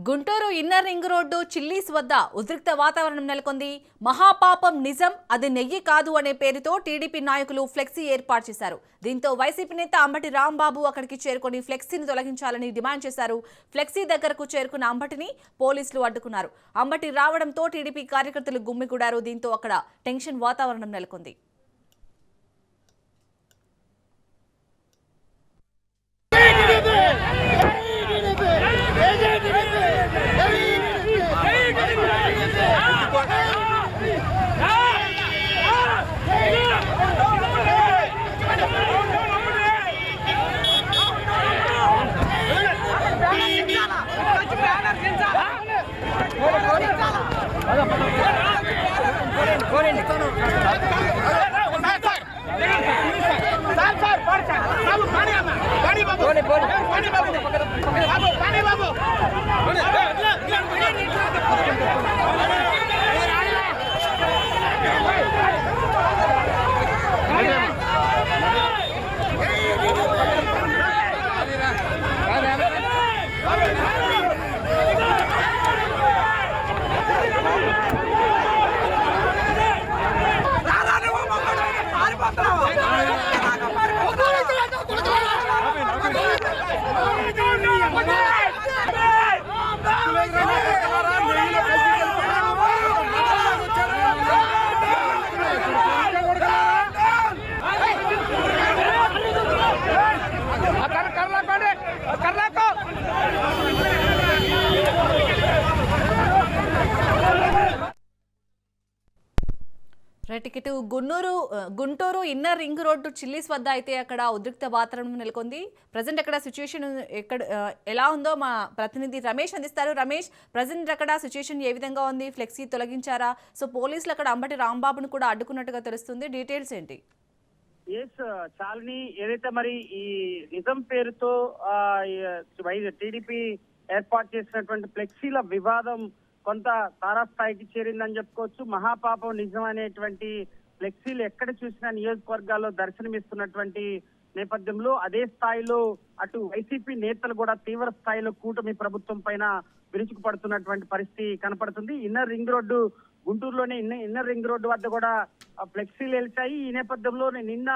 Guntur inner ring road chillies వద్ద ఉద్రిక్త వాతావరణం నెలకొంది. మహాపాపం నిజం అది నెయ్యి కాదు అనే పేరుతో టీడీపీ నాయకులు ఫ్లెక్సీ ఏర్పాటు చేశారు. దీంతో వైసీపీ నేత అంబటి రాంబాబు అక్కడికి చేరుకొని ఫ్లెక్సీని తొలగించాలని డిమాండ్ చేశారు. ఫ్లెక్సీ దగ్గరకు చేరుకున్న అంబటిని పోలీసులు అడ్డుకున్నారు. అంబటి రావడంతో టీడీపీ కార్యకర్తలు గుమ్మిగూడారు. దీంతో అక్కడ టెన్షన్ వాతావరణం నెలకొంది. Ticket Guntur inner ring road chillies వద్ద అయితే అక్కడ ఉద్రిక్త వాతావరణం నెలకొంది. ప్రజెంట్ అక్కడ సిచ్యుయేషన్ ఎలా ఉందో మా ప్రతినిధి రమేష్ అందిస్తారు. రమేష్, ప్రజెంట్ అక్కడ సిచ్యుయేషన్ ఏ విధంగా ఉంది? ఫ్లెక్సీ తొలగించారా? సో పోలీసులు అక్కడ అంబటి రాంబాబును కూడా అడ్డుకున్నట్టుగా తెలుస్తుంది. డీటెయిల్స్ ఏంటి? చాలని ఏదైతే మరి ఈ నిజం పేరుతో టీడీపీ ఏర్పాటు చేసినటువంటి ఫ్లెక్సీల వివాదం కొంత తారాస్థాయికి చేరిందని చెప్పుకోవచ్చు. మహాపాపం నిజం అనేటువంటి ఫ్లెక్సీలు ఎక్కడ చూసినా నియోజకవర్గాల్లో దర్శనమిస్తున్నటువంటి నేపథ్యంలో అదే స్థాయిలో అటు వైసీపీ నేతలు కూడా తీవ్ర స్థాయిలో కూటమి ప్రభుత్వం పైన విరుచుకుపడుతున్నటువంటి పరిస్థితి కనపడుతుంది. ఇన్నర్ రింగ్ రోడ్డు గుంటూరులోనే ఇన్నర్ రింగ్ రోడ్డు వద్ద కూడా ఫ్లెక్సీలు వెళ్తాయి. ఈ నేపథ్యంలో నిన్న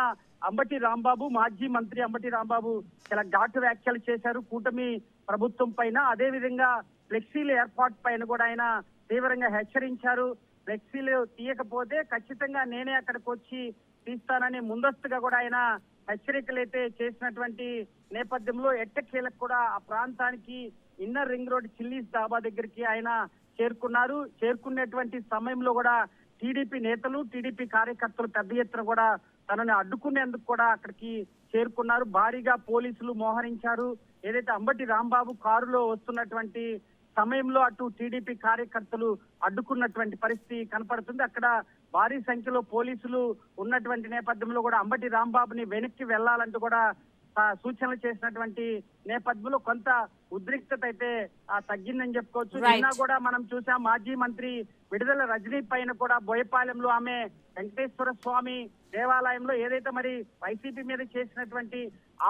అంబటి రాంబాబు, మాజీ మంత్రి అంబటి రాంబాబు చాలా ఘాటు వ్యాఖ్యలు చేశారు కూటమి ప్రభుత్వం పైన. అదే విధంగా ఫ్లెక్సీల ఏర్పాటు పైన కూడా ఆయన తీవ్రంగా హెచ్చరించారు. ఫ్లెక్సీలు తీయకపోతే ఖచ్చితంగా నేనే అక్కడికి వచ్చి తీస్తానని ముందస్తుగా కూడా ఆయన హెచ్చరికలు అయితే చేసినటువంటి నేపథ్యంలో ఎట్టకేలకు కూడా ఆ ప్రాంతానికి ఇన్నర్ రింగ్ రోడ్ చిల్లీస్ డాబా దగ్గరికి ఆయన చేరుకున్నారు. చేరుకునేటువంటి సమయంలో కూడా టీడీపీ నేతలు, టీడీపీ కార్యకర్తలు పెద్ద ఎత్తున కూడా తనని అడ్డుకునేందుకు కూడా అక్కడికి చేరుకున్నారు. భారీగా పోలీసులు మోహరించారు. ఏదైతే అంబటి రాంబాబు కారులో వస్తున్నటువంటి సమయంలో అటు టీడీపీ కార్యకర్తలు అడ్డుకున్నటువంటి పరిస్థితి కనపడుతుంది. అక్కడ భారీ సంఖ్యలో పోలీసులు ఉన్నటువంటి నేపథ్యంలో కూడా అంబటి రాంబాబుని వెనక్కి వెళ్లాలంటూ కూడా సూచనలు చేసినటువంటి నేపథ్యంలో కొంత ఉద్రిక్తత అయితే తగ్గిందని చెప్పుకోవచ్చు. నిన్న కూడా మనం చూసాం, మాజీ మంత్రి విడుదల రజనీ పైన కూడా బోయపాలెంలో ఆమె వెంకటేశ్వర స్వామి దేవాలయంలో ఏదైతే మరి వైసీపీ మీద చేసినటువంటి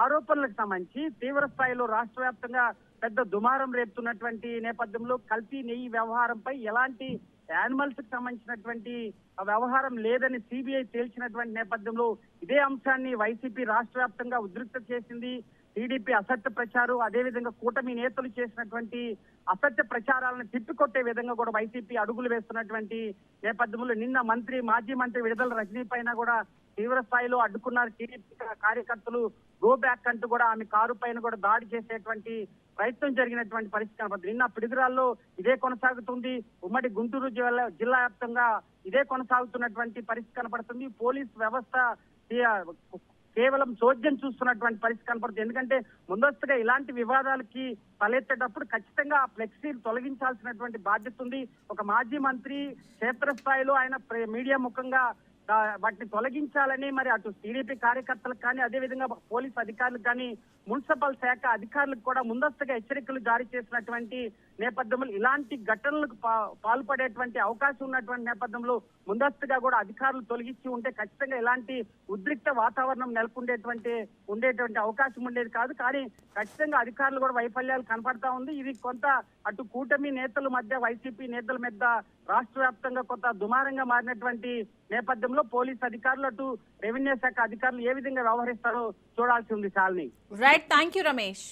ఆరోపణలకు సంబంధించి తీవ్ర స్థాయిలో రాష్ట్ర వ్యాప్తంగా పెద్ద దుమారం రేపుతున్నటువంటి నేపథ్యంలో కల్తీ నెయ్యి వ్యవహారంపై ఎలాంటి యానిమల్స్ కి సంబంధించినటువంటి వ్యవహారం లేదని సిబిఐ తేల్చినటువంటి నేపథ్యంలో ఇదే అంశాన్ని వైసీపీ రాష్ట్ర వ్యాప్తంగా ఉద్రిక్త చేసింది. టీడీపీ అసత్య ప్రచారం, అదేవిధంగా కూటమి నేతలు చేసినటువంటి అసత్య ప్రచారాలను తిప్పికొట్టే విధంగా కూడా వైసీపీ అడుగులు వేస్తున్నటువంటి నేపథ్యంలో నిన్న మాజీ మంత్రి విడుదల రజనీ పైన కూడా తీవ్ర స్థాయిలో అడ్డుకున్నారు టీడీపీ కార్యకర్తలు. గో బ్యాక్ అంటూ కూడా ఆమె కారు పైన కూడా దాడి చేసేటువంటి ప్రయత్నం జరిగినటువంటి పరిస్థితి కనపడుతుంది. నిన్న పిడుగురాల్లో ఇదే కొనసాగుతుంది. ఉమ్మడి గుంటూరు జిల్లా వ్యాప్తంగా ఇదే కొనసాగుతున్నటువంటి పరిస్థితి కనపడుతుంది. పోలీస్ వ్యవస్థ కేవలం చోద్యం చూస్తున్నటువంటి పరిస్థితి కనపడుతుంది. ఎందుకంటే ముందస్తుగా ఇలాంటి వివాదాలకి తలెత్తేటప్పుడు ఖచ్చితంగా ఆ ఫ్లెక్సీలు తొలగించాల్సినటువంటి బాధ్యత ఉంది. ఒక మాజీ మంత్రి క్షేత్రస్థాయిలో ఆయన మీడియా ముఖంగా వాటిని తొలగించాలని మరి అటు టీడీపీ కార్యకర్తలకు కానీ, అదేవిధంగా పోలీసు అధికారులకు కానీ, మున్సిపల్ శాఖ అధికారులకు కూడా ముందస్తుగా హెచ్చరికలు జారీ చేసినటువంటి నేపథ్యంలో ఇలాంటి ఘటనలకు పాల్పడేటువంటి అవకాశం ఉన్నటువంటి నేపథ్యంలో ముందస్తుగా కూడా అధికారులు తొలగించి ఉంటే ఖచ్చితంగా ఇలాంటి ఉద్రిక్త వాతావరణం ఉండేటువంటి అవకాశం ఉండేది కాదు. కానీ ఖచ్చితంగా అధికారులు కూడా వైఫల్యాలు కనపడతా ఉంది. ఇది కొంత అటు కూటమి నేతల మధ్య, వైసీపీ నేతల మధ్య రాష్ట్ర వ్యాప్తంగా కొంత దుమారంగా మారినటువంటి నేపథ్యంలో పోలీస్ అధికారులు, అటు రెవెన్యూ శాఖ అధికారులు ఏ విధంగా వ్యవహరిస్తారో చూడాల్సి ఉంది. Shalini. Right, thank you Ramesh.